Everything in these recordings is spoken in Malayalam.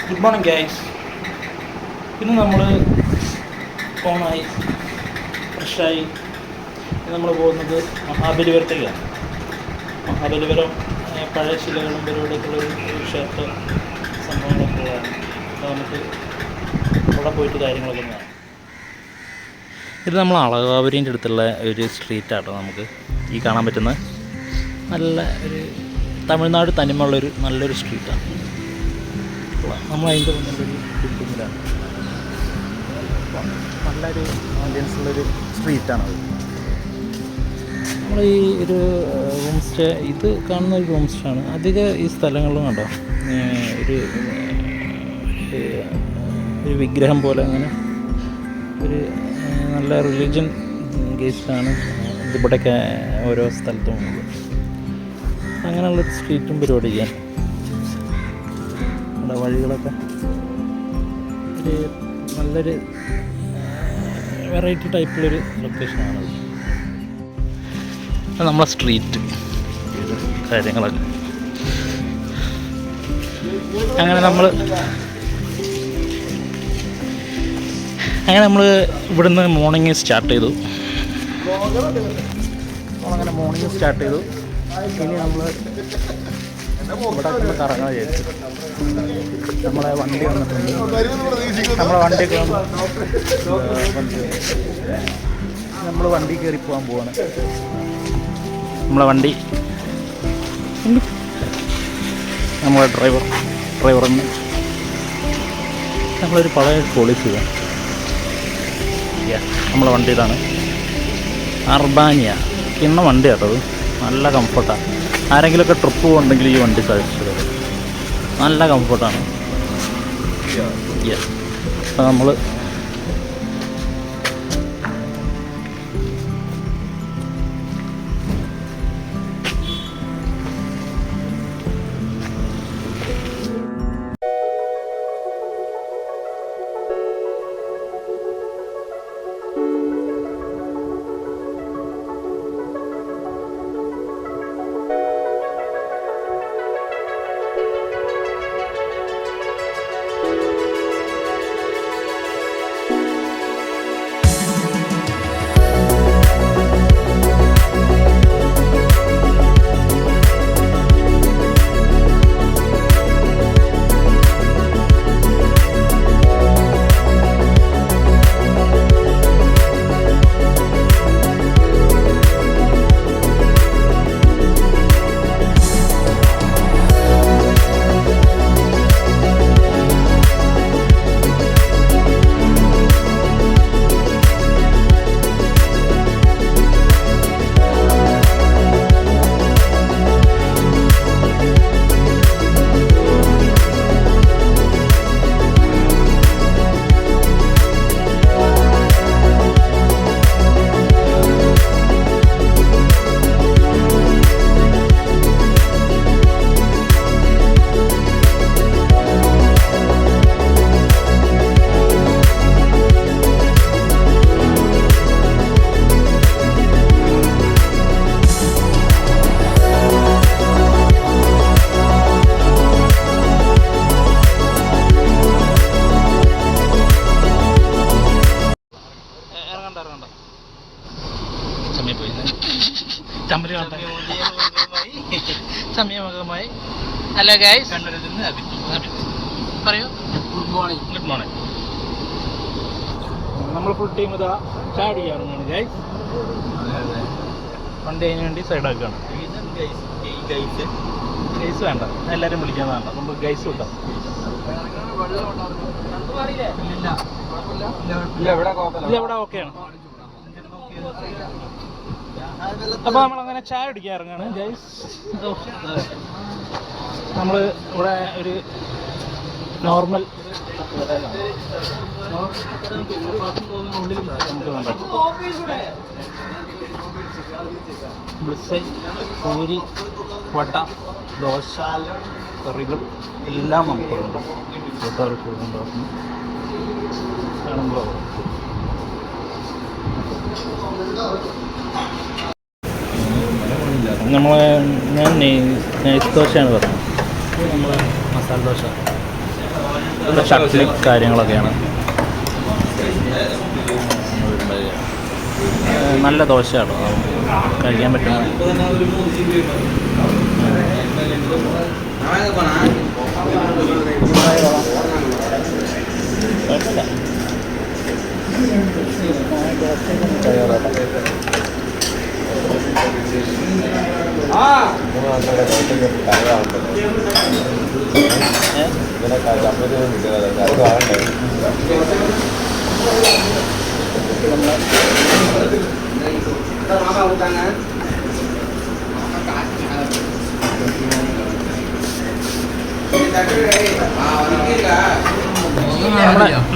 Good morning guys. ഇന്ന് നമ്മൾ ഓണായി ഫ്രഷായി നമ്മൾ പോകുന്നത് മഹാബലിപുരത്തേക്കാണ്. മഹാബലിപുരം പഴയ ശിലകളും പരിപാടിയൊക്കെയുള്ളൊരു ക്ഷേത്ര സംഭവങ്ങളൊക്കെ ഉള്ളതാണ്. അപ്പോൾ നമുക്ക് അവിടെ പോയിട്ട് കാര്യങ്ങളൊക്കെ കാണാം. ഇത് നമ്മൾ അളകാപുരിൻ്റെ അടുത്തുള്ള ഒരു സ്ട്രീറ്റാട്ടോ. നമുക്ക് ഈ കാണാൻ പറ്റുന്ന നല്ല ഒരു തമിഴ്നാട് തനിമയുള്ളൊരു നല്ലൊരു സ്ട്രീറ്റാണ്. നമ്മൾ അതിൻ്റെ മുന്നിലൊരു ബിൽഡിങ്ങിലാണ്. നല്ലൊരു ആംബിയൻസ് ഉള്ളൊരു സ്ട്രീറ്റാണത്. നമ്മൾ ഈ ഒരു ഹോം സ്റ്റേ, ഇത് കാണുന്ന ഒരു ഹോം സ്റ്റേ ആണ്. അധികം ഈ സ്ഥലങ്ങളിലും കണ്ടോ ഒരു വിഗ്രഹം പോലെ അങ്ങനെ ഒരു നല്ല റിലീജിയൻ ഗേസ്റ്റാണ് ഇവിടെയൊക്കെ ഓരോ സ്ഥലത്തും ഉള്ളത്. അങ്ങനെയുള്ളൊരു സ്ട്രീറ്റും പരിപാടി ചെയ്യാൻ നമ്മുടെ വഴികളൊക്കെ ഒരു നല്ലൊരു വെറൈറ്റി ടൈപ്പിലൊരു ലൊക്കേഷനാണത്. നമ്മളെ സ്ട്രീറ്റ് കാര്യങ്ങളൊക്കെ അങ്ങനെ നമ്മൾ ഇവിടുന്ന് മോർണിംഗ് സ്റ്റാർട്ട് ചെയ്തു. നമ്മളങ്ങനെ മോർണിംഗ് സ്റ്റാർട്ട് ചെയ്തു. ഇനി നമ്മൾ ഇവിടെ കറങ്ങാൻ വിചാരിച്ചു. നമ്മളെ വണ്ടി വന്നിട്ടുണ്ട്. നമ്മളെ വണ്ടിയൊക്കെ നമ്മൾ വണ്ടി കയറി പോകാൻ പോവാണ്. നമ്മളെ വണ്ടി നമ്മളെ ഡ്രൈവറിന് നമ്മളൊരു പഴയ പോളിസി ഇതാണ്. നമ്മളെ വണ്ടി ഇതാണ്, അർബാനിയ എന്ന വണ്ടി കേട്ടത്. നല്ല കംഫർട്ടാണ്. ആരെങ്കിലുമൊക്കെ ട്രിപ്പ് പോകുന്നുണ്ടെങ്കിൽ ഈ വണ്ടി സജസ്റ്റ് ചെയ്തത്. നല്ല കംഫർട്ടാണ്. അപ്പോൾ നമ്മൾ സമയമായി. ഹലോ ഗൈസ്, പറയൂ. Good morning. നമ്മൾ ഫുൾ ടീം ഇതാ ചായ കുടിക്കാറുണ്ട് ഗൈസ്. വണ്ടി അതിന് വേണ്ടി സൈഡാക്കുകയാണ്. ഗൈസ് വേണ്ട, എല്ലാവരും വിളിക്കാൻ വേണ്ട, നമുക്ക് ഗൈസ് കിട്ടാം. ഇവിടെ ഓക്കെയാണ്. അപ്പോൾ നമ്മളങ്ങനെ ചായ കുടിക്കാൻ ഇറങ്ങാണ് ഗൈസ്. നമ്മൾ ഇവിടെ ഒരു നോർമൽ ബ്ലിസ്, പൂരി, വട, ദോശ, കറികൾ എല്ലാം നമുക്കുണ്ട്. കാണുമ്പോൾ ഞാൻ നൈസ് ദോശയാണ് പറഞ്ഞത്. നമ്മൾ മസാല ദോശ ചട്നി കാര്യങ്ങളൊക്കെയാണ്. നല്ല ദോശയാണോ കഴിക്കാൻ പറ്റുന്നത്.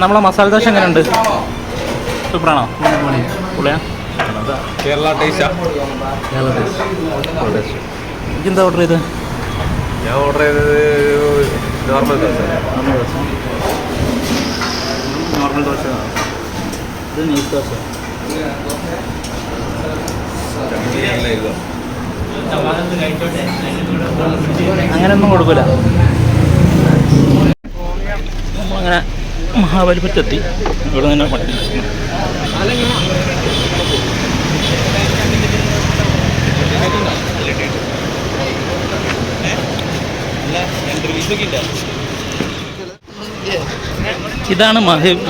നമ്മളെ മസാല ദോശ എങ്ങനെയുണ്ട്? സൂപ്പറാണോ? പുള്ളിയാ കേരള ടേസ്റ്റാ? ഇതെന്താ ഓർഡർ ചെയ്തത്? ഞാൻ ഓർഡർ ചെയ്തത് നോർമൽ ദോശ. നോർമൽ ദോശ. ഇത് നെയ്സ് ദോശ. അങ്ങനെയൊന്നും കൊടുക്കില്ല. നമ്മളങ്ങനെ മഹാബലിപുരത്തെത്തി. ഇവിടെ തന്നെ വണ്ടി ഇതാണ്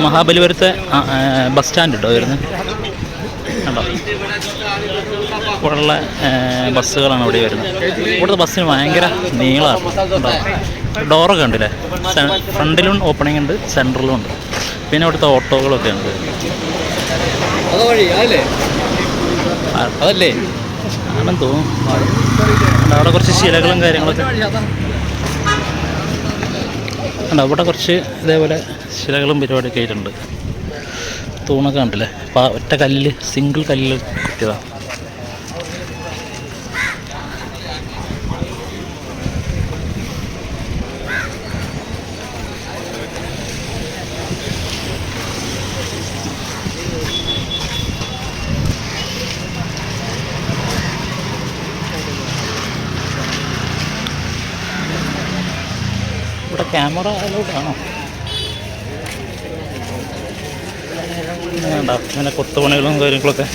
മഹാബലിപുരത്തെ ബസ് സ്റ്റാൻഡ് കേട്ടോ വരുന്നത്. കണ്ടോ, ഇവിടെയുള്ള ബസ്സുകളാണ് ഇവിടെ വരുന്നത്. ഇവിടുത്തെ ബസ്സിന് ഭയങ്കര നീളമാണ്. ഡോറൊക്കെ ഉണ്ടല്ലേ, ഫ്രണ്ടിലും ഓപ്പണിംഗ് ഉണ്ട്, സെൻറ്ററിലും ഉണ്ട്. പിന്നെ ഇവിടുത്തെ ഓട്ടോകളൊക്കെ ഉണ്ട്. അതല്ലേ ആണെന്ന് തോന്നുന്നു. അവിടെ കുറച്ച് ശിലകളും കാര്യങ്ങളൊക്കെ ഉണ്ടോ. ഇവിടെ കുറച്ച് ഇതേപോലെ ശിലകളും പരിപാടിയൊക്കെ ആയിട്ടുണ്ട്. തൂണൊക്കെ ഉണ്ടല്ലേ, ഒറ്റ കല്ല്, സിംഗിൾ കല്ലിൽ കുത്തിയതാണ്. ഇവിടെ ക്യാമറ അലൗഡ് ആണോ? വേണ്ട, അങ്ങനെ കൊത്തുപണികളും കാര്യങ്ങളൊക്കെ.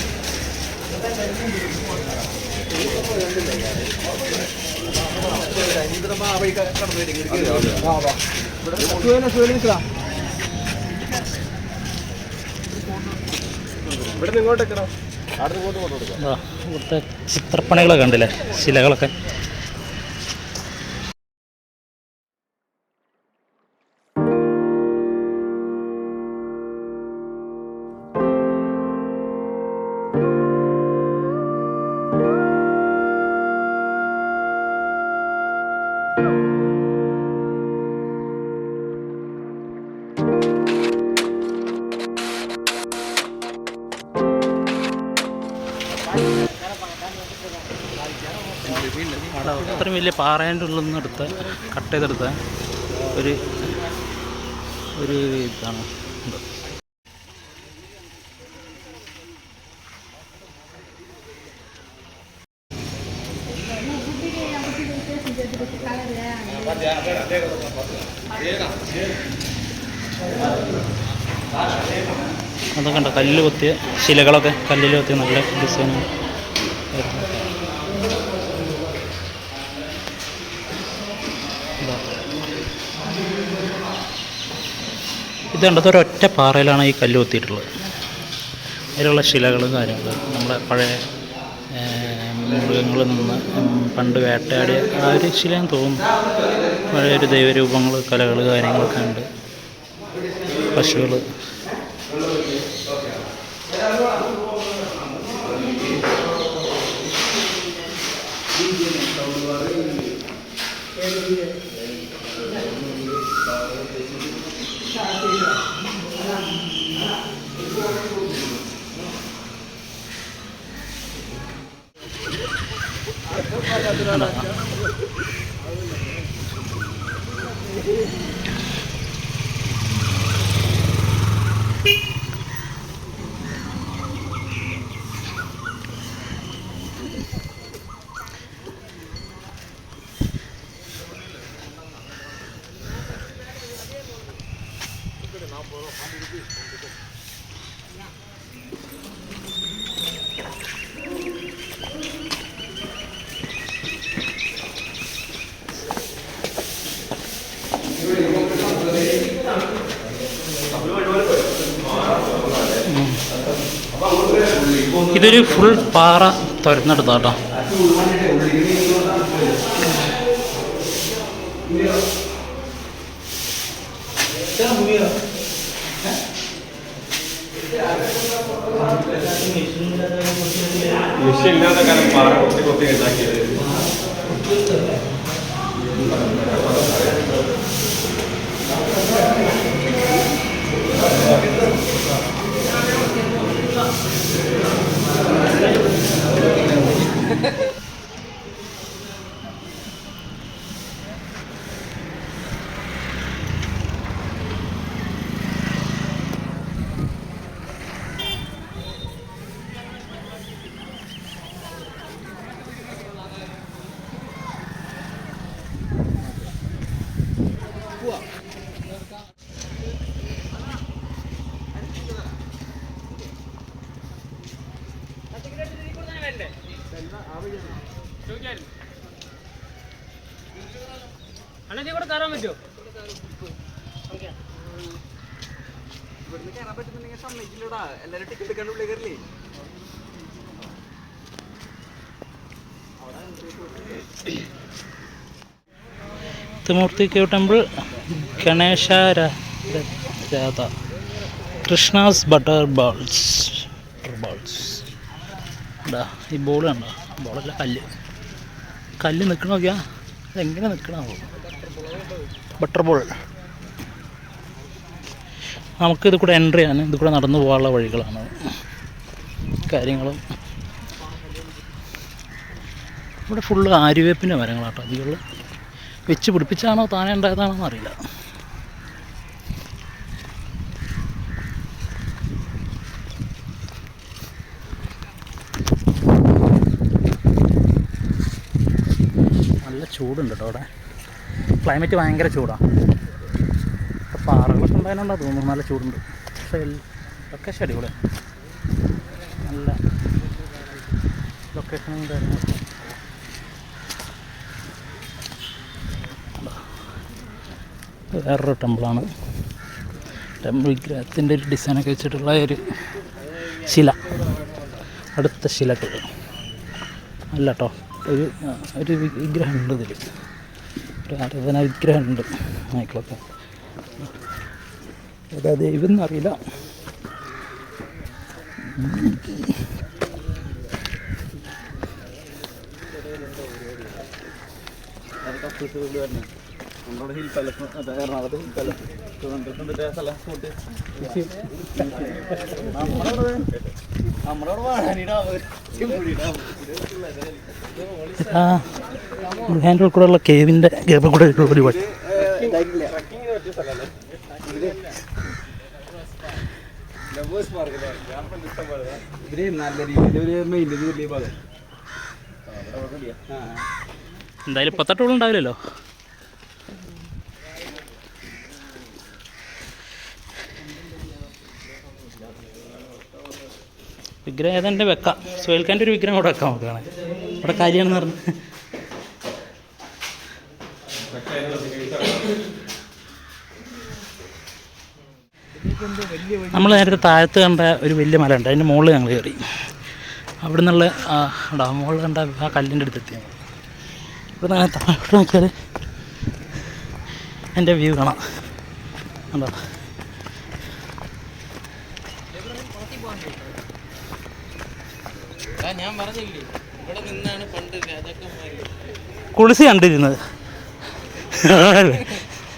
ഇവിടുത്തെ ചിത്രപ്പണികളൊക്കെ ഉണ്ടല്ലേ, ശിലകളൊക്കെ. അത്രയും വലിയ പാറേൻ്റെ ഉള്ളിൽ നിന്ന് എടുത്ത് കട്ട് ചെയ്തെടുത്ത ഒരു ഇതാണ്. അതൊക്കെ ഉണ്ടോ, കല്ല് കൊത്തിയ ശിലകളൊക്കെ, കല്ലിൽ കൊത്തിയ നല്ല ഡിസൈനാണ്. ഇതുണ്ടത് ഒരൊറ്റ പാറയിലാണ് ഈ കല്ല് കൊത്തിയിട്ടുള്ളത്. അതിലുള്ള ശിലകളും കാര്യങ്ങളും നമ്മുടെ പഴയ മൃഗങ്ങളിൽ നിന്ന് പണ്ട് വേട്ടയാടിയ ആ ഒരു ശിലയെന്ന് തോന്നുന്നു. പഴയൊരു ദൈവരൂപങ്ങൾ, കലകൾ, കാര്യങ്ങളൊക്കെ ഉണ്ട്. പശുകൾ. ഇതൊരു ഫുൾ പാറ തുരന്നെടുത്താട്ടോ. വിഷയമില്ലാത്ത കാലം പാറ കൊത്തി കൊത്തി ഉണ്ടാക്കിയത്. കൂടെ കയറാൻ പറ്റുമോ? ഇവിടുന്ന് കയറാൻ പറ്റുന്നുണ്ടെങ്കിൽ സമ്മതിക്കില്ലടാ. എല്ലാരും ടിക്കറ്റ് എടുക്കാണ്ട് ഉള്ളിൽ കയറില്ലേ? Trimurti cave temple, Ganesha Ratha, Krishna's butter balls. ഈ ബോൾ കണ്ടോ? ബോളല്ല, കല്ല് നിൽക്കണ നോക്കിയാ അതെങ്ങനെ നിൽക്കണോ? Butter ball. നമുക്കിത് കൂടെ എൻട്രി ചെയ്യാൻ, ഇത് കൂടെ നടന്നു പോകാനുള്ള വഴികളാണ് കാര്യങ്ങളും. ഇവിടെ ഫുള്ള് ആര്യവേപ്പിൻ്റെ മരങ്ങളാട്ടോ അധികമുള്ള. വെച്ച് പിടിപ്പിച്ചാണോ താനെ ഉണ്ടായതാണോ എന്നറിയില്ല. നല്ല ചൂടുണ്ട് കേട്ടോ അവിടെ. ക്ലൈമറ്റ് ഭയങ്കര ചൂടാണ്. പാറകളൊക്കെ ഉണ്ടായതുകൊണ്ടാ തോന്നുന്നു നല്ല ചൂടുണ്ട്. പക്ഷേ ലൊക്കേഷൻ അടിപൊളി, നല്ല ലൊക്കേഷനും കാര്യങ്ങളും. വേറൊരു ടെമ്പിളാണ്. ടെമ്പിൾ വിഗ്രഹത്തിൻ്റെ ഒരു ഡിസൈനൊക്കെ വെച്ചിട്ടുള്ള ഒരു ശില, അടുത്ത ശിലകൾ അല്ല കേട്ടോ. ഒരു വിഗ്രഹമുണ്ട് ഇതിൽ, ഒരു ആരാധന വിഗ്രഹമുണ്ട്. നായ്ക്കളൊക്കെ ഏതാ ദൈവം എന്നറിയില്ല. ഹാൻഡ് കൂടെയുള്ള കേവിൻ്റെ കേബിൾ കൂടെ ഒരു വഴി. എന്തായാലും 18 ഉണ്ടാവില്ലല്ലോ. വിഗ്രഹം ഏതാണ്ട് വെക്കാം. സുഹേൽഖാൻ്റെ ഒരു വിഗ്രഹം അവിടെ വെക്കാം. നോക്കുകയാണ് ഇവിടെ കാര്യമാണെന്ന് പറഞ്ഞു. നമ്മൾ നേരത്തെ താഴത്ത് കണ്ട ഒരു വലിയ മല ഉണ്ട്, അതിൻ്റെ മുകളിൽ ഞങ്ങൾ കയറി. അവിടെ നിന്നുള്ള മുകളിൽ കണ്ട ആ കല്ലിൻ്റെ അടുത്തെത്തി. ഇവിടെ നിന്ന് താഴോട്ട് നോക്കിയാൽ എൻ്റെ വ്യൂ കാണാം. കണ്ടോ? ഞാൻ പറഞ്ഞില്ലേ ഇവിടെ നിന്നാണ് പണ്ട് രാജാക്കന്മാർ കുളിസി കണ്ടിരുന്നത്.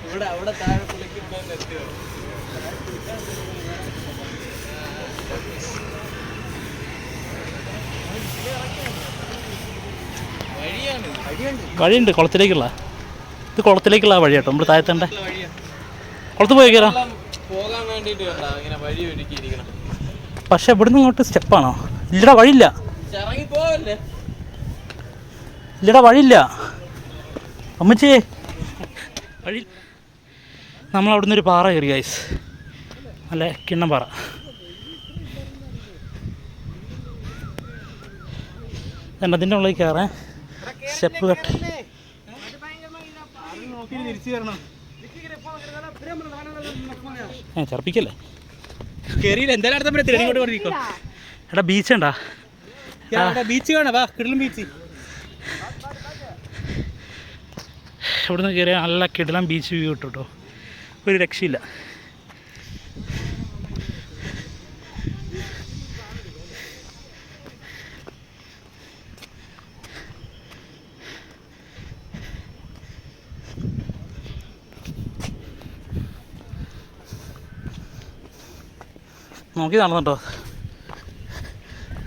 ഇവിടെ അവിടെ താഴെ കുളിക്കുമ്പോൾ എത്തിയോ? വഴിയുണ്ട് കുളത്തിലേക്കുള്ള. ഇത് കുളത്തിലേക്കുള്ള വഴി കേട്ടോ. നമ്മൾ താഴത്തേണ്ട കുളത്ത് പോയി കയറാം. പോകാൻ വേണ്ടിയിട്ട് ഇങ്ങനെ വഴി ഒരുക്കിയിരിക്കണം. പക്ഷെ ഇവിടുന്ന് ഇങ്ങോട്ട് സ്റ്റെപ്പാണോ? ഇല്ലടാ വഴിയില്ല. ഇറങ്ങി പോവല്ലേ? ഇല്ലടാ വഴിയില്ല അമ്മച്ചേ, വഴി. നമ്മൾ അവിടുന്ന് ഒരു പാറ കയറി ഗൈസ്. നല്ല കിണ്ണംപാറ. അതിൻ്റെ ഉള്ളിൽ കയറാൻ സ്റ്റെപ്പ് കട്ട്. ചെറുപ്പിക്കല്ലേ എടാ ബീച്ച് ഉണ്ടാ? ബീച്ച് കാണാ, വാ കിടിലം ബീച്ച്. ഇവിടുന്ന് കയറിയ നല്ല കിടിലം ബീച്ച് വ്യൂ കിട്ടും കേട്ടോ, ഒരു രക്ഷയില്ല. നോക്കി നടന്നിട്ടോ,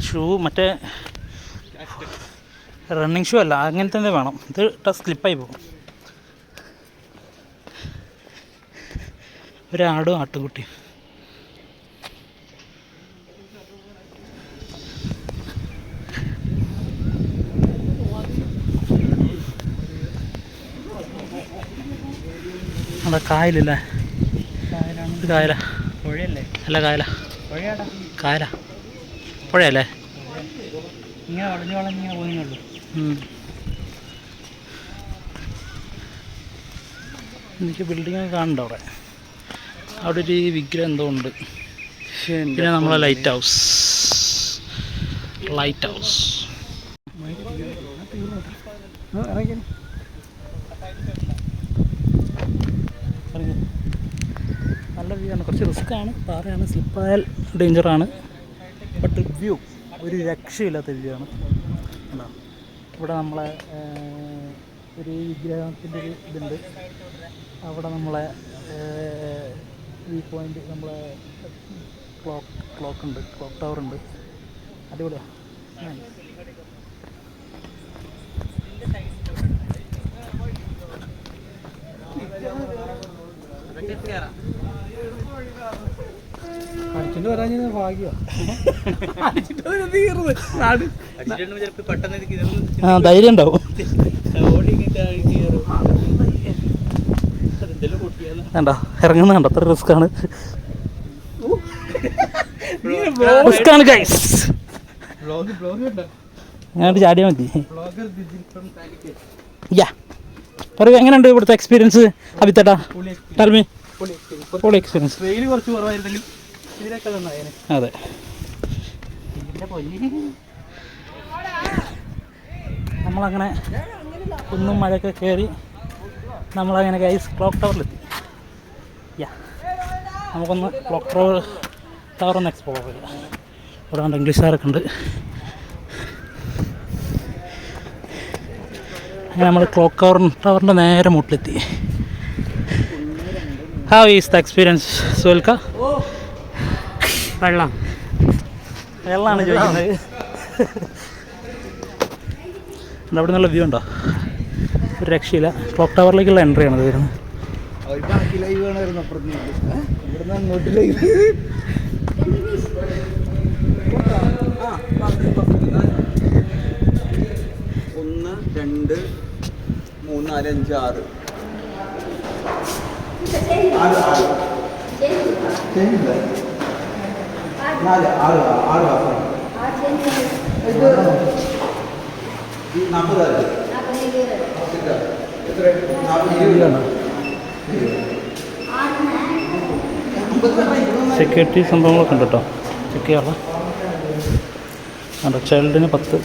ഷൂ മറ്റേ റണ്ണിങ് ഷൂ അല്ല, അങ്ങനെ തന്നെ വേണം. ഇത് ഇട്ടാൽ സ്ലിപ്പായി പോകും. ഒരാടും ആട്ടുകുട്ടി. അവിടെ കായലല്ലേ? ഇത് കായല? പുഴയല്ലേ? അല്ല കായല. കായല പുഴയല്ലേ? ഇങ്ങനെ വളഞ്ഞു വളഞ്ഞിങ്ങനെ പോകുന്നുള്ളൂ. എനിക്ക് ബിൽഡിങ് കാണുന്നുണ്ട് അവിടെ. അവിടെ ഒരു വിഗ്രഹം എന്തോ ഉണ്ട്. പിന്നെ നമ്മളെ ലൈറ്റ് ഹൗസ്. നല്ല വ്യൂ ആണ്. കുറച്ച് റിസ്ക്കാണ്, പാറയാണ്, സ്ലിപ്പായാൽ ഡേഞ്ചറാണ്. ബട്ട് വ്യൂ ഒരു രക്ഷയില്ലാത്ത വ്യൂ ആണ്. ഇവിടെ നമ്മളെ ഒരു വിഗ്രഹത്തിൻ്റെ ഒരു ഇതുണ്ട്. അവിടെ നമ്മളെ വ്യൂ പോയിൻ്റ്, നമ്മളെ ക്ലോക്ക് ഉണ്ട്, ക്ലോക്ക് ടവർ ഉണ്ട്. അടിപൊളിയാണ്. അടിച്ചിട്ട് വരാൻ ഭാഗ്യം. ആ ധൈര്യം ഉണ്ടാവും. വേണ്ട ഇറങ്ങുന്ന കണ്ടോ, അത്ര റിസ്ക്കാണ്. റിസ്ക്കാണ് ഗൈസ്. അങ്ങോട്ട് ചാടിയാൽ മതി. യാ പറയൂ, എങ്ങനെയുണ്ട് ഇവിടുത്തെ എക്സ്പീരിയൻസ് അഭിത്തേട്ടാ? ടെൽമി. പൊളി എക്സ്പീരിയൻസ്. വെയിൽ കുറച്ച് കുറവായിരുന്നെങ്കിൽ ഇതിനൊക്കെ നന്നായേനെ. അതെ, നമ്മളങ്ങനെ കുന്നും മഴയൊക്കെ കയറി നമ്മളങ്ങനെ ഗൈസ് ക്ലോക്ക് ടവറിലെത്തി. യാ നമുക്കൊന്ന് ക്ലോക്ക് ടവർ ഒന്ന് എക്സ്പ്ലോർ ചെയ്യാം. ഇവിടെ ഉണ്ട് ഇംഗ്ലീഷുകാരൊക്കെ ഉണ്ട്. അങ്ങനെ നമ്മൾ ക്ലോക്ക് ടവറിൻ്റെ നേരെ മുട്ടിലെത്തി. ഹൗ ഈസ് ദ എക്സ്പീരിയൻസ് സുഹൽക്ക? വെള്ളമാണ് ചോദിക്കുന്നത്. അവിടെ നിന്നുള്ള വ്യൂ ഉണ്ടോ? ഒരു രക്ഷയില്ല. ക്ലോക്ക് ടവറിലേക്കുള്ള എൻട്രി ആണ് വരുന്നത്. ഒന്ന് രണ്ട് മൂന്ന് നാല് അഞ്ച് ആറ് സെക്യൂരിറ്റി സംഭവങ്ങളൊക്കെ ഉണ്ട് കേട്ടോ, ചെക്ക് ചെയ്യാനുള്ള. ചൈൽഡിന് 10,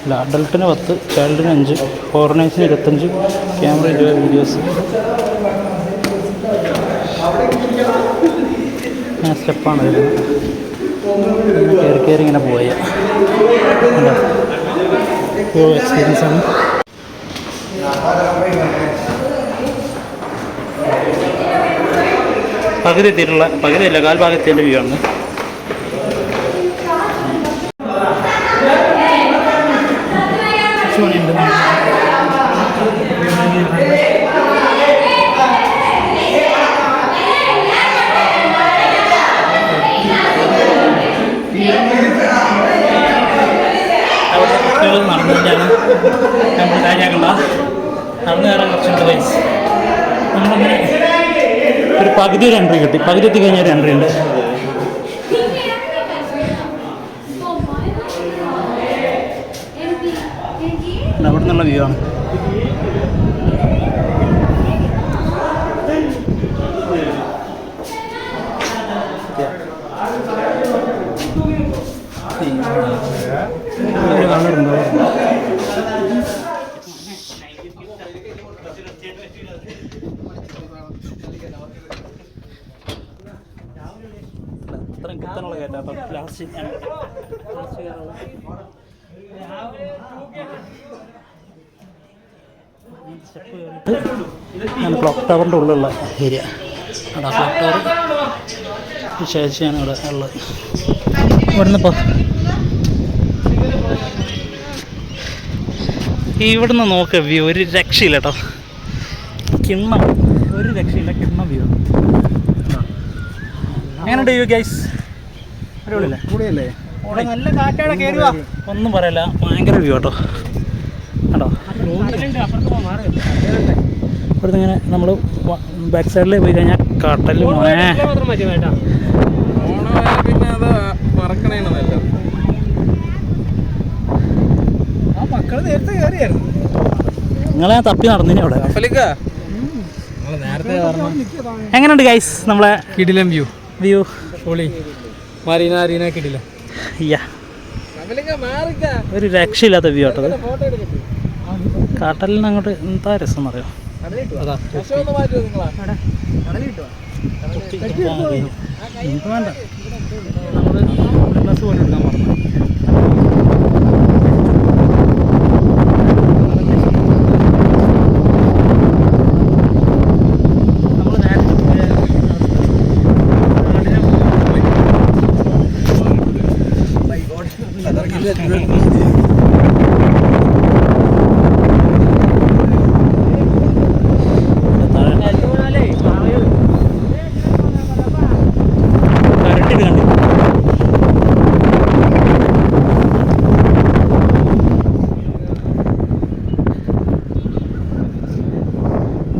അല്ല അഡൽട്ടിന് 10, ചൈൽഡിന് 5, ഫോറിനേഴ്സിന് 25, ക്യാമറ 20 വീഡിയോസ്. സ്റ്റെപ്പാണ് വരുന്നത്. കയറി കയറി ഇങ്ങനെ പോയ എക്സ്പീരിയൻസ് ആണ്. പകുതി എത്തിയിട്ടുള്ള, പകുതിയല്ല കാൽഭാഗത്തിൻ്റെ വ്യൂ ആണ്. അവിടെ കുട്ടികൾ നടന്നുകൊണ്ടാണ് നമ്മൾ കാര്യമാക്കണ്ട. നടന്നു കയറാൻ കുറച്ചുണ്ട് വയസ്സ്. നമ്മളങ്ങനെ ഒരു പകുതി ഒരു എൻട്രി കിട്ടി. പകുതി എത്തി കഴിഞ്ഞാൽ ഒരു എൻട്രി ഉണ്ട്. അവിടെ നിന്നുള്ള വ്യൂ ആണ്. അത്രയും കുത്താനുള്ള കയറ്റാട്ടോ. ഞാൻ ക്ലോക്ക് ടവറിൻ്റെ ഉള്ളിലുള്ള ഏരിയ. അവിടെ ക്ലോക്ക് ടവർ ശേഷിയാണ് ഇവിടെ ഉള്ളത്. ഇവിടുന്ന് ഇപ്പോൾ ഇവിടുന്ന് നോക്കുക വ്യൂ ഒരു രക്ഷയില്ല കേട്ടോ. കിണ്ണം ഒരു രക്ഷയില്ല. കിണ്ണം വ്യൂ എങ്ങനെയുണ്ട് വ്യൂ ഗൈസ്? അടിപൊളിയല്ലേ? കൂടിയല്ലേ? നല്ല കാറ്റാണ്. കയറുക ഒന്നും പറയല്ല. ഭയങ്കര വ്യൂ കേട്ടോ. കേട്ടോ ഇവിടുന്ന് ഇങ്ങനെ നമ്മൾ ബാക്ക് സൈഡിൽ പോയി കഴിഞ്ഞാൽ കാട്ടല് നിങ്ങളെ തപ്പി നടന്നിനി അവിടെ. എങ്ങനെയുണ്ട് ഗൈസ് നമ്മളെ കിടിലം വ്യൂ? വ്യൂ പൊളി. മരീന കിടിലം. അയ്യാ ഒരു രക്ഷയില്ലാത്ത വ്യൂ കേട്ടത്. കാട്ടലിന് അങ്ങോട്ട് എന്താ രസം എന്നറിയാം. വേണ്ട ഗ്ലാസ് പോലെ എടുക്കാൻ പറഞ്ഞു.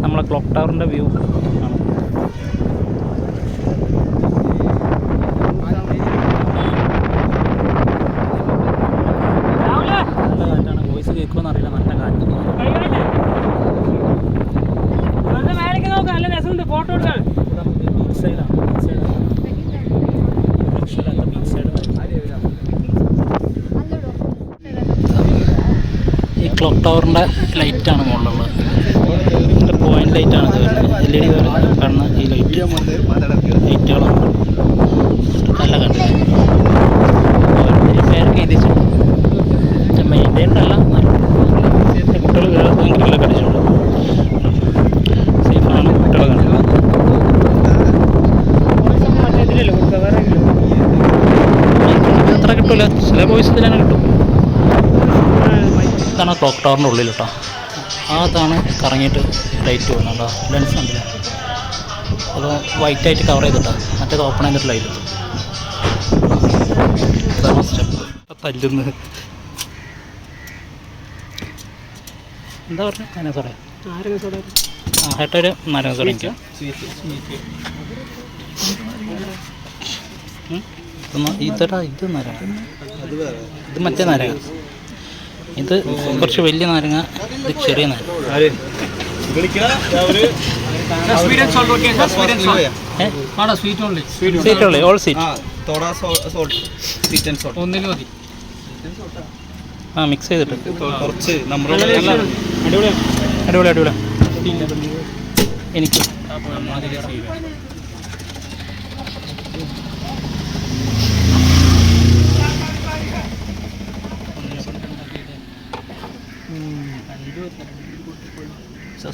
നമ്മളെ ക്ലോക്ക് ടവറിൻ്റെ വ്യൂ ആണ്. നല്ല കാറ്റാണ്. വോയിസ് കേൾക്കുമെന്ന് അറിയില്ല. നല്ല കാറ്റ്. ബീച്ച് സൈഡാണ്. Beach side. ഈ ക്ലോക്ക് ടവറിൻ്റെ ലൈറ്റാണ് മുകളിലുള്ളത്. പോയിന്റ് ലൈറ്റാണ് ഇത് വരുന്നത്. LED കാണുന്ന ഈ ലൈറ്റുകളാണ്. നല്ല കണ്ടില്ല. പേരൊക്കെ എഴുതിച്ചിട്ടുണ്ട്. മെയിൻറ്റൈൻഡ് അല്ല. കുട്ടികൾ ഭയങ്കര കടിച്ചിട്ടുണ്ട്. സേഫാണ്. കുട്ടികളെ കണ്ടത് അത്ര കിട്ടില്ല. ചില ബോയ്സ് ഇതിലാണ് കിട്ടും. ഇതാണ് ക്ലോക്ക് ടവറിൻ്റെ ഉള്ളിൽ കേട്ടോ. അതാണ് കറങ്ങിയിട്ട് ലൈറ്റ് പോകുന്നുണ്ടോ? ലെൻസ് ഉണ്ടല്ലോ. അത് വൈറ്റായിട്ട് കവർ ചെയ്തിട്ടാണ്. മറ്റേത് ഓപ്പൺ ചെയ്തിട്ട് ലൈറ്റ് എത്തും. ഇതാണ് സ്റ്റെപ്പ്. തല്ലുന്നത് എന്താ പറഞ്ഞത്? നാരങ്ങ സോഡ. ഏട്ടൊരു നാരങ്ങ സോഡ എനിക്ക്. ഇതടാ ഇത് നാരങ്ങ. ഇത് മറ്റേ നാരങ്ങ. ഇത് കുറച്ച് വലിയ നാരങ്ങ. ഇത് ചെറിയ നാരങ്ങ. Sweet only. All sweet. ആ മിക്സ് ചെയ്തിട്ട് അടിപൊളി അടിപൊളി. എനിക്ക്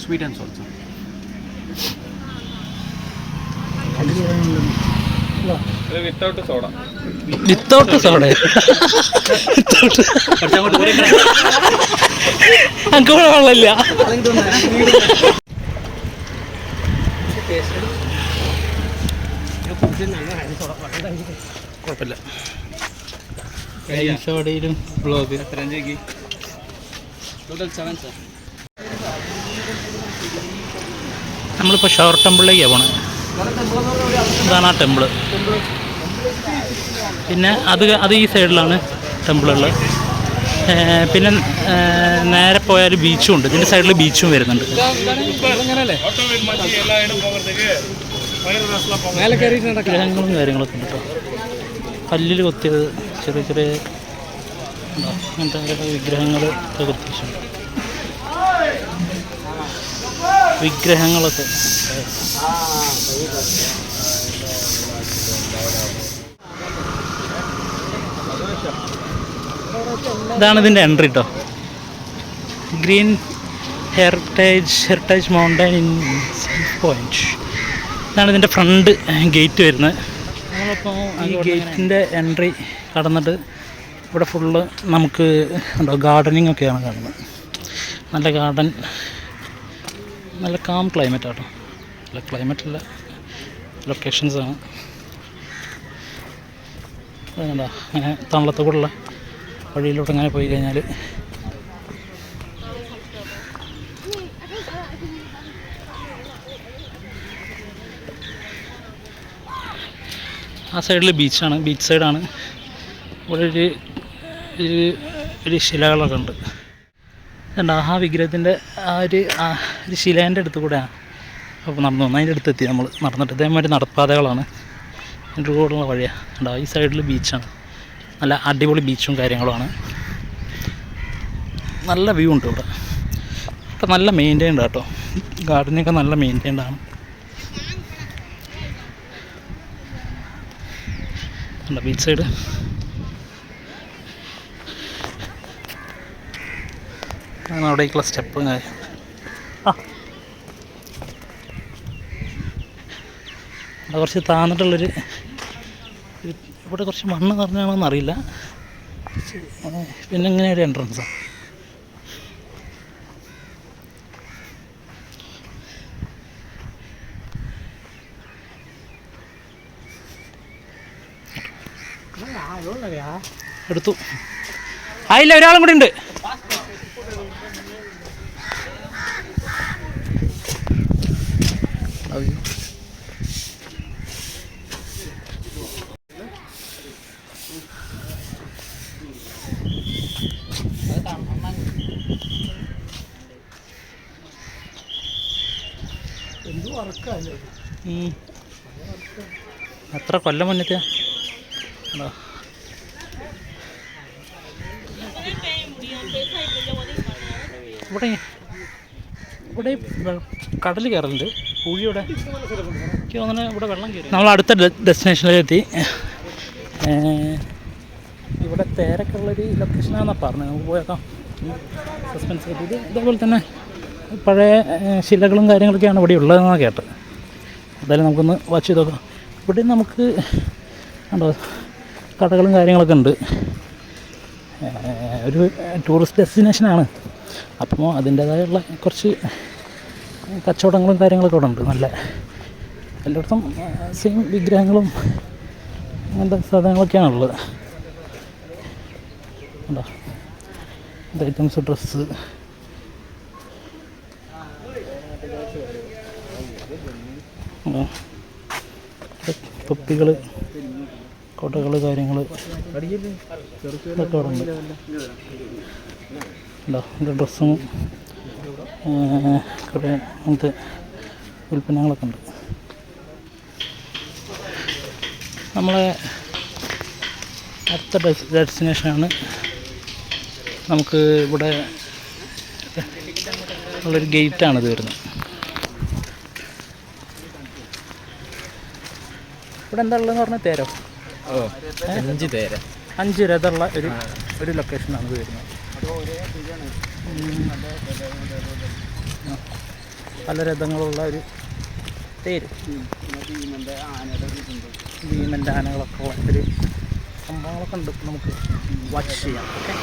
sweet and salt. Without soda. അങ്ങോട്ട് വെള്ളമില്ല. കുഴപ്പമില്ല. സോഡയിലും ബ്ലോഗ് നമ്മളിപ്പോൾ ഷവർ ടെമ്പിളിലേക്കാണ് പോണത്. ഇതാണ് ആ ടെമ്പിള്. പിന്നെ അത് ഈ സൈഡിലാണ് ടെമ്പിളുള്ളത്. പിന്നെ നേരെ പോയാൽ ബീച്ചും ഉണ്ട്. ഇതിൻ്റെ സൈഡിൽ ബീച്ചും വരുന്നുണ്ട്. വിഗ്രഹങ്ങളും കാര്യങ്ങളൊക്കെ ഉണ്ട് കേട്ടോ. കല്ലിൽ കൊത്തിയത് ചെറിയ ചെറിയ അങ്ങനത്തെ വിഗ്രഹങ്ങൾ ഒക്കെ കൊത്തിയിട്ടുണ്ട്. വിഗ്രഹങ്ങളൊക്കെ ഇതാണ് ഇതിൻ്റെ എൻട്രി കേട്ടോ. ഗ്രീൻ ഹെറിറ്റേജ് മൗണ്ടൻ ഇൻ സീഫ് പോയിൻറ്റ്. ഇതാണ് ഇതിൻ്റെ ഫ്രണ്ട് ഗേറ്റ് വരുന്നത്. നമ്മളിപ്പോൾ ഈ ഗേറ്റിൻ്റെ എൻട്രി കടന്നിട്ട് ഇവിടെ ഫുള്ള് നമുക്ക് ഉണ്ടോ ഗാർഡനിങ് ഒക്കെയാണ് കാണുന്നത്. നല്ല ഗാർഡൻ, നല്ല കാം ക്ലൈമറ്റ് ആട്ടോ. നല്ല ക്ലൈമറ്റുള്ള ലൊക്കേഷൻസാണ്. അതുകൊണ്ടാ അങ്ങനെ തണലത്ത് കൂടെയുള്ള വഴിയിലോട്ട് അങ്ങനെ പോയി കഴിഞ്ഞാൽ ആ സൈഡിൽ ബീച്ചാണ്, ബീച്ച് സൈഡാണ്. ഇവിടെ ഒരു ശിലകളൊക്കെ ഉണ്ട്. എന്താ ആ വിഗ്രഹത്തിൻ്റെ ആ ഒരു ശിലേൻ്റെ അടുത്ത് കൂടെയാണ് അപ്പോൾ നടന്നു വന്നു. അതിൻ്റെ അടുത്തെത്തി നമ്മൾ നടന്നിട്ട്. ഇതേമാതിരി നടപ്പാതകളാണ്, ഇതിൻ്റെ കൂടെയുള്ള വഴിയാണ്. ഉണ്ടാവും ഈ സൈഡിൽ ബീച്ചാണ്. നല്ല അടിപൊളി ബീച്ചും കാര്യങ്ങളുമാണ്. നല്ല വ്യൂ ഉണ്ട് ഇവിടെ. ഇവിടെ നല്ല മെയിൻറ്റൈൻഡ് കേട്ടോ. ഗാർഡനൊക്കെ നല്ല മെയിൻറ്റൈൻഡ് ആണ്. ബീച്ച് സൈഡ് അവിടേക്കുള്ള സ്റ്റെപ്പും കാര്യം. അവിടെ കുറച്ച് താന്നിട്ടുള്ളൊരു, ഇവിടെ കുറച്ച് മണ്ണ് നിറഞ്ഞാണോന്ന് അറിയില്ല. പിന്നെ ഇങ്ങനെ ഒരു എൻട്രൻസാണ്. എടുത്തു. ആയില്ല, ഒരാളും കൂടി ഉണ്ട്. എത്ര കൊല്ലം മുന്നത്തെ ഇവിടെ കടൽ കയറലുണ്ട്. പുഴിയുടെ എനിക്ക് തോന്നുന്നു ഇവിടെ വെള്ളം കയറി. നമ്മൾ അടുത്ത ഡെസ്റ്റിനേഷനിലെത്തി. ഇവിടെ തേരൊക്കെ ഉള്ളൊരു ലൊക്കേഷനാണെന്നാണ് പറഞ്ഞത്. നമുക്ക് പോയേക്കാം. സസ്പെൻസ് കിട്ടിയത്. ഇതേപോലെ തന്നെ പഴയ ശിലകളും കാര്യങ്ങളൊക്കെയാണ് ഇവിടെ ഉള്ളതെന്നാണ് കേട്ടത്. എന്തായാലും നമുക്കൊന്ന് വാച്ച് ചെയ്ത് നോക്കാം. ഇവിടെ നമുക്ക് ഉണ്ടോ കടകളും കാര്യങ്ങളൊക്കെ ഉണ്ട്. ഒരു ടൂറിസ്റ്റ് ഡെസ്റ്റിനേഷനാണ്. അപ്പോൾ അതിൻ്റേതായുള്ള കുറച്ച് കച്ചവടങ്ങളും കാര്യങ്ങളൊക്കെ ഇവിടെ ഉണ്ട്. നല്ല എല്ലായിടത്തും സെയിം വിഗ്രഹങ്ങളും അങ്ങനത്തെ സാധനങ്ങളൊക്കെയാണ് ഉള്ളത്. ഉണ്ടോ ഐറ്റംസ്, ഡ്രസ്സ്, തൊപ്പികൾ, കോട്ടകൾ, കാര്യങ്ങൾ ഇതൊക്കെ അവിടെ ഉണ്ട്. ഉണ്ടോ ഇതിൻ്റെ ഡ്രസ്സും കുറേ അങ്ങനത്തെ ഉൽപ്പന്നങ്ങളൊക്കെ ഉണ്ട്. നമ്മളെ അടുത്ത ഡെസ്റ്റിനേഷനാണ്. നമുക്ക് ഇവിടെ ഉള്ളൊരു ഗേറ്റാണിത് വരുന്നത്. ഇവിടെ എന്താ ഉള്ളതെന്ന് പറഞ്ഞാൽ തേരോ 5 തേര 5 രഥമുള്ള ഒരു ലൊക്കേഷനാണ് ഇത് വരുന്നത്. പല രഥങ്ങളുള്ള ഒരു തേര്, ഭീമൻ്റെ ആനകളൊക്കെ ഉള്ള ഒരു സംഭവങ്ങളൊക്കെ ഉണ്ട്. നമുക്ക് വാച്ച് ചെയ്യാം. ഓക്കെ,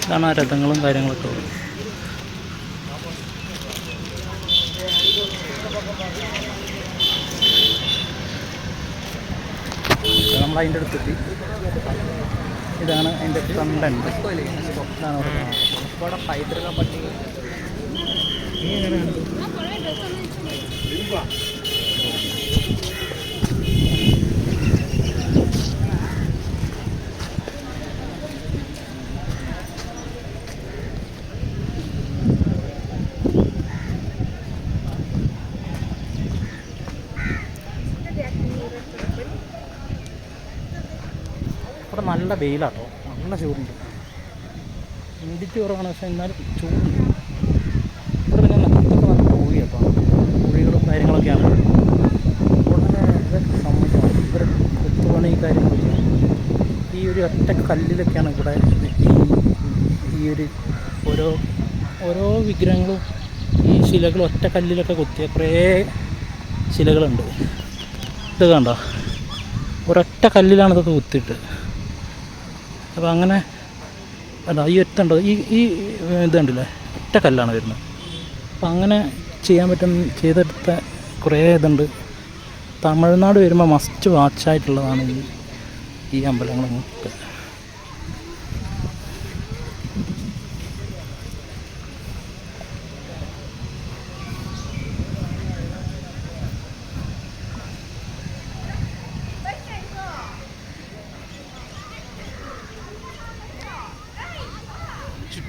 ഇതാണ് ആ രഥങ്ങളും കാര്യങ്ങളൊക്കെ ഉള്ളത്. നമ്മൾ അതിൻ്റെ അടുത്തെത്തി. ഇതാണ് അതിൻ്റെ ഫ്രണ്ട് എൻഡ്. ഇതാണ് അവിടെ ഇവിടെ പൈതൃക പട്ടിക. നീ എങ്ങനെ കണ്ടു? ഇവിടെ നല്ല വെയിലാട്ടോ, നല്ല ചൂടുണ്ട്. ഇടിച്ച് കുറവാണ്, പക്ഷേ എന്നാലും ചൂടുണ്ട്. ഇവിടെ പിന്നെ ഇതൊക്കെ നല്ല കോഴി കേട്ടോ, കോഴികളും കാര്യങ്ങളൊക്കെയാണ്. വളരെ സമ്മതമാണ് ഇവരുടെ കൊത്തുപണി കാര്യങ്ങളൊക്കെ. ഈ ഒരു ഒറ്റ കല്ലിലൊക്കെയാണ് ഇവിടെ ഈ ഒരു ഓരോ വിഗ്രഹങ്ങളും ഈ ശിലകളും ഒറ്റ കല്ലിലൊക്കെ കൊത്തിയ കുറേ ശിലകളുണ്ട്. ഇത് കണ്ടോ, ഒരൊറ്റ കല്ലിലാണ് ഇതൊക്കെ കുത്തിയിട്ട്. അപ്പോൾ അങ്ങനെ അല്ല, ഈ ഒറ്റുണ്ടോ, ഈ ഇതുണ്ടല്ലേ, ഒറ്റ കല്ലാണ് വരുന്നത്. അപ്പം അങ്ങനെ ചെയ്യാൻ ചെയ്തെടുത്ത കുറേ ഇതുണ്ട്. തമിഴ്നാട് വരുമ്പോൾ മസ്റ്റ് വാച്ചായിട്ടുള്ളതാണ് ഈ അമ്പലങ്ങളൊക്കെ.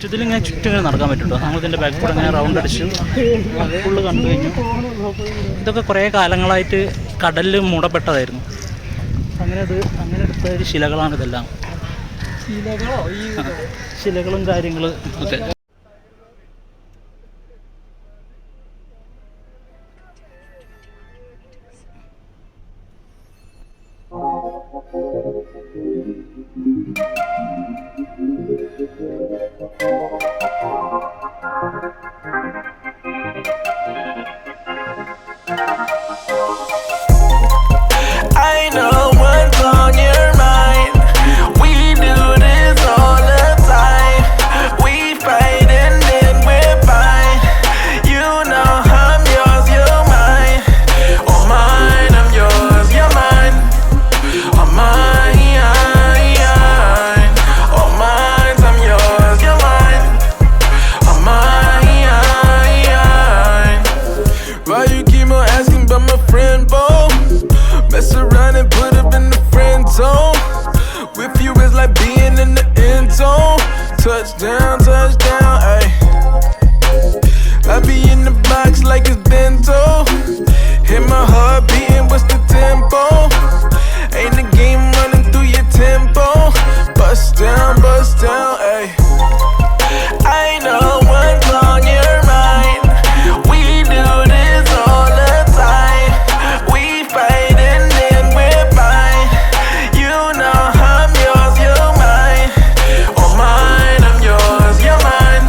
ചുറ്റത്തിലിങ്ങനെ ചുറ്റും നടക്കാൻ പറ്റുമോ? നമ്മളിതിൻ്റെ ബാക്ക് കൂടെ ഇങ്ങനെ റൗണ്ട് അടിച്ചു ഫുള്ള് കണ്ടു കഴിഞ്ഞു. ഇതൊക്കെ കുറേ കാലങ്ങളായിട്ട് കടലിൽ മൂടപ്പെട്ടതായിരുന്നു. അങ്ങനെ എടുത്ത ഒരു ശിലകളാണ് ഇതെല്ലാം. ശിലകളും കാര്യങ്ങളും ഒക്കെ. I know what's on your mind. We do this all the time. We fight and then we're fine. You know I'm yours, you're mine. Oh mine, I'm yours, you're mine. Oh mine, oh mine, I'm yours, you're mine. Oh mine. Why you keep on asking about my friend, Bo? Mess around and put up in the friend zone. With you is like being in the end zone. Touchdown, ayy. I be in the box like it's bento. Hit my heart beating, what's the tempo? Ain't the game running through your tempo. Bust down, ayy. I know what's on your mind. We do this all the time. We fight and then we're fine. You know I'm yours, you're mine. Oh mine, I'm yours, you're mine.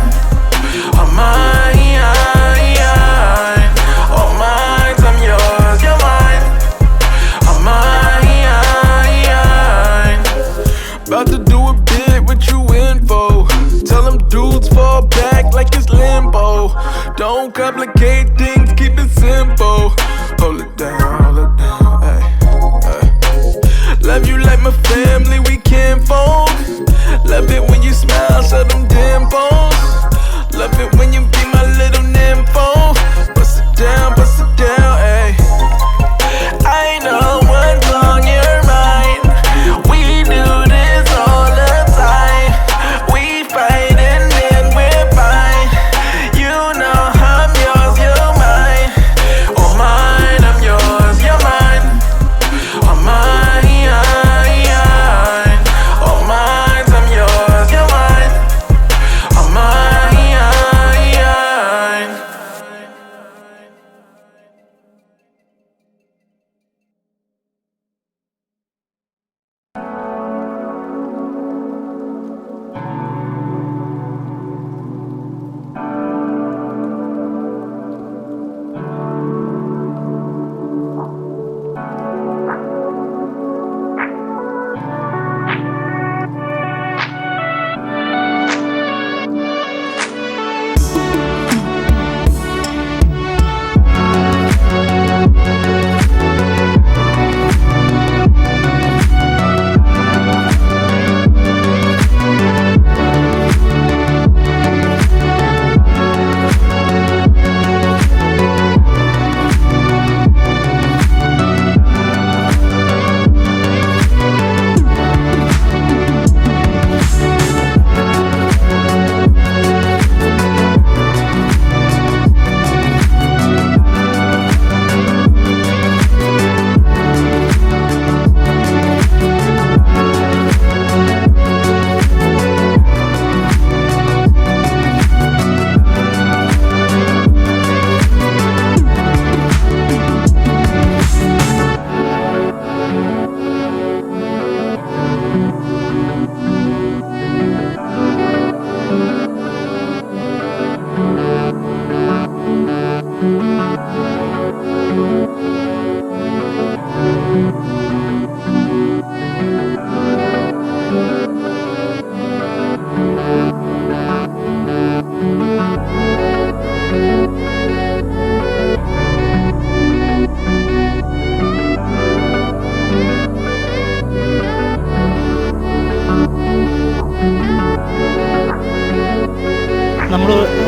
Oh mine, oh mine, I'm yours, you're mine. Oh mine. About to do a bit, what you in for? Tell them dudes fall back like it's limbo. Don't complicate things, keep it simple. Hold it down, ay, ay. Love you like my family, we kinfolk. Love it when you smile, show them dimples. Love it when you be my little nympho. Bust it down, ay. I know what's on your mind. We do this all the time. We fight and then we're fine. You know I'm yours,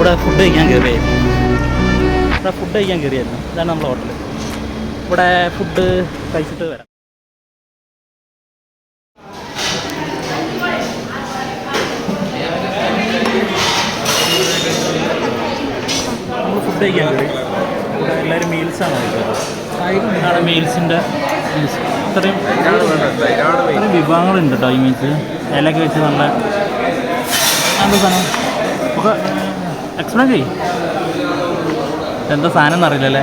ഇവിടെ ഫുഡ് കഴിക്കാൻ കയറിയായിരുന്നു. ഇതാണ് നമ്മുടെ ഹോട്ടൽ. ഇവിടെ ഫുഡ് കഴിച്ചിട്ട് വരാം. നമ്മൾ ഫുഡ് കഴിക്കാൻ കയറി. ഇവിടെ എല്ലാവരും മീൽസാണ് കഴിക്കുന്നത്. ഇതാണ് മീൽസിൻ്റെ ഇത്രയും വിഭവങ്ങളുണ്ട് കേട്ടോ. ഈ മീൽസ് ഇലയൊക്കെ വെച്ച് നല്ല എന്താ സാധനം ഒക്കെ എക്സ്പ്ലെയിൻ ചെയ്യും. എന്താ സാധനം എന്നറിയില്ലല്ലേ.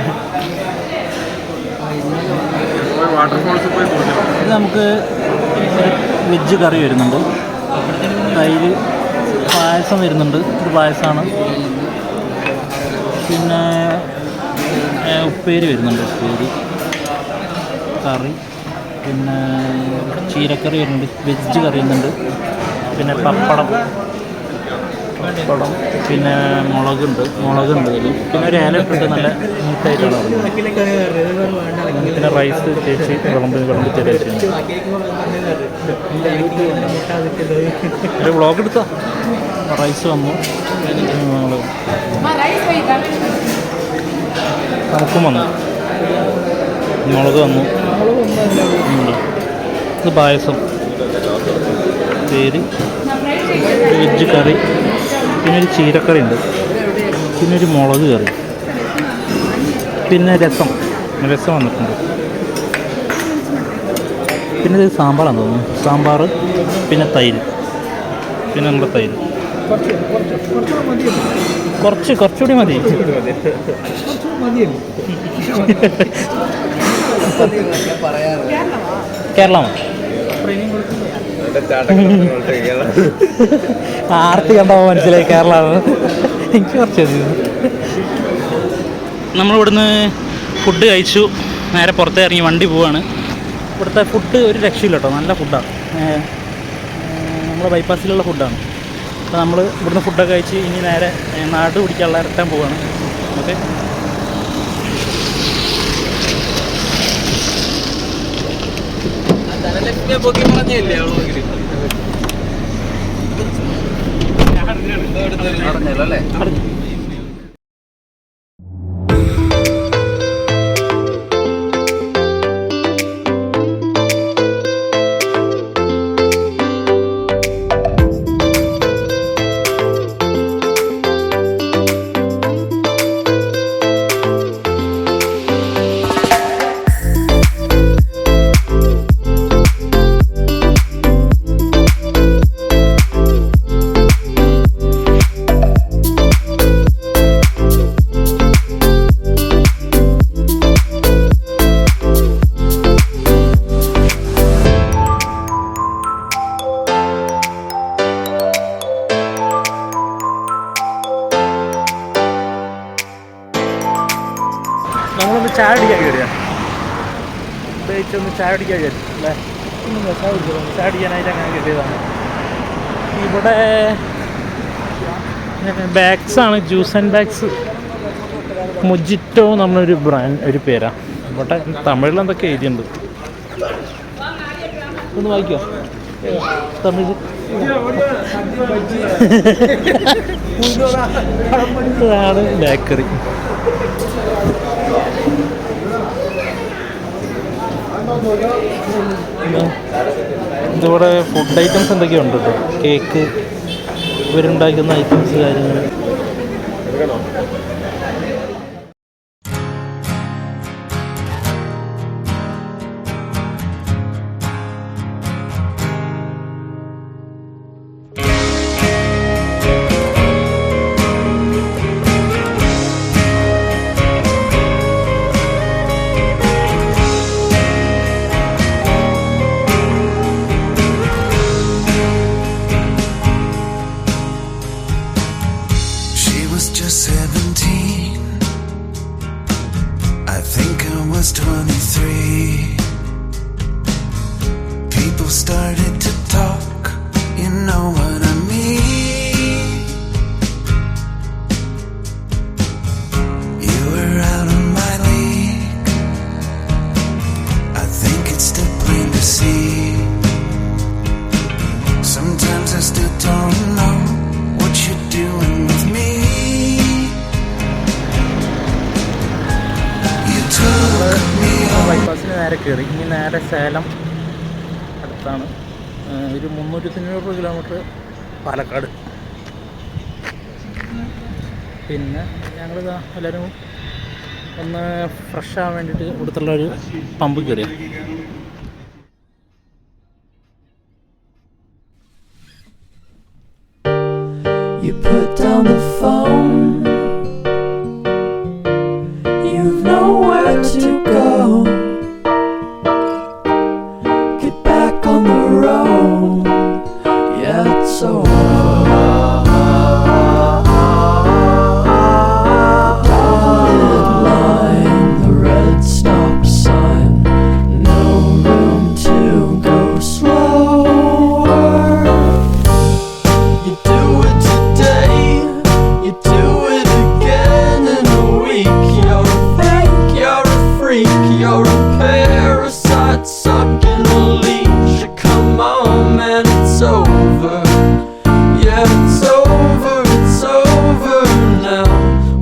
ഇത് നമുക്ക് വെജ് കറി വരുന്നുണ്ട്, തൈര്, പായസം വരുന്നുണ്ട്. ഇത് പായസമാണ്. പിന്നെ ഉപ്പേരി വരുന്നുണ്ട്, ഉപ്പേരി കറി. പിന്നെ ചീരക്കറി വരുന്നുണ്ട്, വെജ് കറി വരുന്നുണ്ട്. പിന്നെ പപ്പടം, പിന്നെ മുളകുണ്ട് ഇതിൽ. പിന്നെ ഒരു ഇല ഇട്ടിട്ട് നല്ല നീറ്റായിട്ടാണ്. പിന്നെ റൈസ് ചേച്ചി വിളമ്പി ചേച്ചി ഒരു വ്ളോഗ് എടുത്താ. റൈസ് വന്നു, നമുക്കും വന്നു, മുളക് വന്നു. ഇത് പായസം, പേര് വെജ് കറി, പിന്നെ ഒരു ചീരക്കറി ഉണ്ട്, പിന്നെ ഒരു മുളക് കറി, പിന്നെ രസം വന്നിട്ടുണ്ട്. പിന്നെ ഇത് സാമ്പാറാണെന്ന് തോന്നുന്നു. സാമ്പാർ, പിന്നെ തൈര്, പിന്നെ നമ്മുടെ തൈര് കുറച്ചുകൂടി മതി. കേരളമാണ്. ആർത്തി കണ്ടപ്പോൾ മനസ്സിലായി കേരളമാണ്. എനിക്ക് കുറച്ച് നമ്മളിവിടുന്ന് ഫുഡ് കഴിച്ചു, നേരെ പുറത്തേ ഇറങ്ങി വണ്ടി പോവാണ്. ഇവിടുത്തെ ഫുഡ് ഒരു രക്ഷയില്ല കേട്ടോ, നല്ല ഫുഡാണ്. നമ്മുടെ ബൈപ്പാസിലുള്ള ഫുഡാണ്. അപ്പോൾ നമ്മൾ ഇവിടുന്ന് ഫുഡൊക്കെ കഴിച്ച് ഇനി നേരെ നാട് പിടിക്കാനുള്ള റിട്ടേൺ പോവാണ്. ഓക്കെ, അല്ലേ? നമ്മളൊന്ന് ചായ അടിക്കാൻ കയറിയാണ്. ഉപയോഗിച്ചൊന്ന് ചായ അടിക്കാൻ കയറി അല്ലേ? ചായ അടിക്കാനായിട്ട് അങ്ങനെ കയറിയതാണ്. ഇവിടെ ബാഗ്സാണ്, ജ്യൂസ് ആൻഡ് ബാഗ്സ്. മൊജിറ്റോ നമ്മളൊരു ഒരു പേരാണ്. ഇവിടെ തമിഴിൽ എന്തൊക്കെ എഴുതിയുണ്ട്, ഒന്ന് വായിക്കോ തമിഴ്. ഇതാണ് ബേക്കറി. ഇതിവിടെ ഫുഡ് ഐറ്റംസ് എന്തൊക്കെയുണ്ട് കേട്ടോ. കേക്ക്, ഇവരുണ്ടാക്കുന്ന ഐറ്റംസ്, കാര്യങ്ങൾ. Just 17, I think I was 23. People started to talk, you know what I mean. You were out of my league, I think it's still plain to see. Sometimes I still don't know what you're doing with me. കയറി. ഇനി നേരെ സേലം അടുത്താണ്. ഒരു 300-500 കിലോമീറ്റർ പാലക്കാട്. പിന്നെ ഞങ്ങളിതാ എല്ലാവരും ഒന്ന് ഫ്രഷ് ആവാൻ വേണ്ടിയിട്ട് ഇവിടുത്തുള്ള ഒരു പമ്പ് കയറിയ. You put down the phone, you've nowhere to go. Get back on the road, yeah, it's over. Dotted line, the red stop sign, no room to go slower. You do it today, you do it again in a week. You're a fake, you're a freak, you're a parasite sucking a leech. Come on, man, it's over. Yeah, it's over now.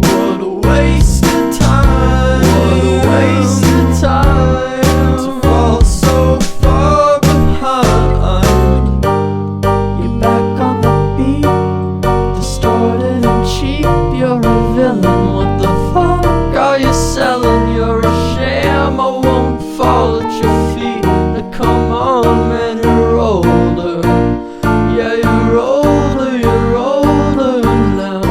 What a waste of time. What a waste of time to fall so far behind. You're back on the beat, distorted and cheap. You're a villain. What the fuck are you selling? You're a sham. I won't fall at your feet. Now come on, man, you're older. Yeah, you're older now.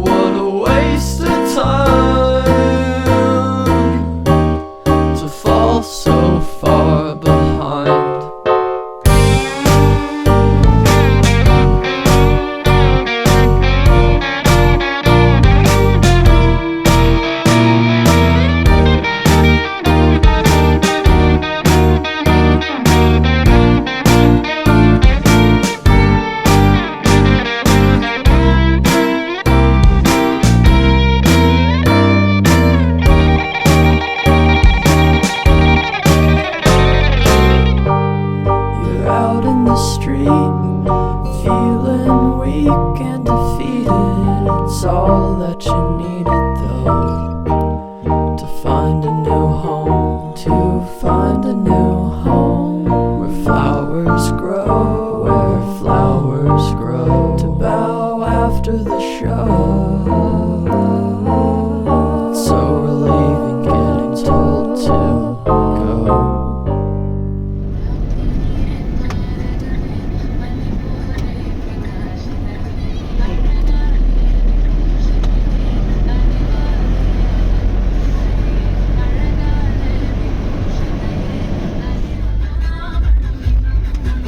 What a waste of time to fall so far behind. You're out in the street, feeling weak and defeated. It's all that you needed, though, to find a new home, to find a new home where flowers grow, to bow after the show. It's so relieving getting told to go.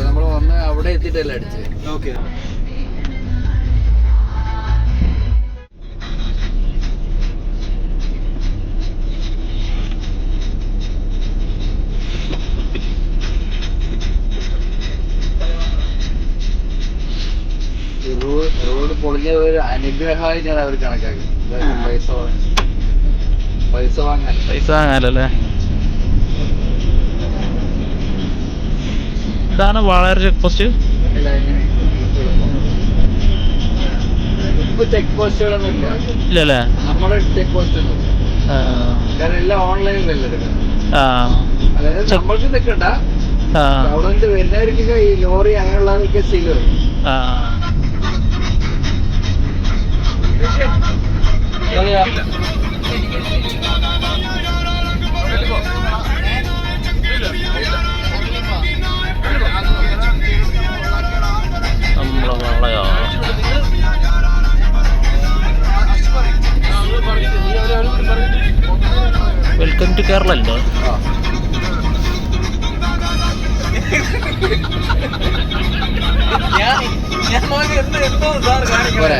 നമ്മൾ വന്ന് അവിടെ എത്തിയിട്ടല്ലേ അടിച്ചത്. ഓക്കെ. റോഡ് പൊളിഞ്ഞ ഒരു അനുഗ്രഹമായിട്ടാണ് അവർ കണക്കാക്കി. പൈസ വാങ്ങാനല്ലേ. ഇതാണ് വളരെ ചെക്ക് പോസ്റ്റ്. ഇപ്പൊ ചെക്ക് പോസ്റ്റുകളൊന്നും ഇല്ല. ഇല്ലല്ലേ? നമ്മുടെ ചെക്ക് പോസ്റ്റ് ഒന്നും കാരണം എല്ലാം ഓൺലൈനിലല്ലേ എടുക്കുന്നത്. അതായത് നമ്മൾക്ക് നിൽക്കണ്ട, അവിടെ നിന്ന് വരുന്നവർക്കൊക്കെ ഈ ലോറി അങ്ങനെയുള്ളതൊക്കെ സീൽ വെൽക്കം ടു കേരള അല്ലേ? പോരെ.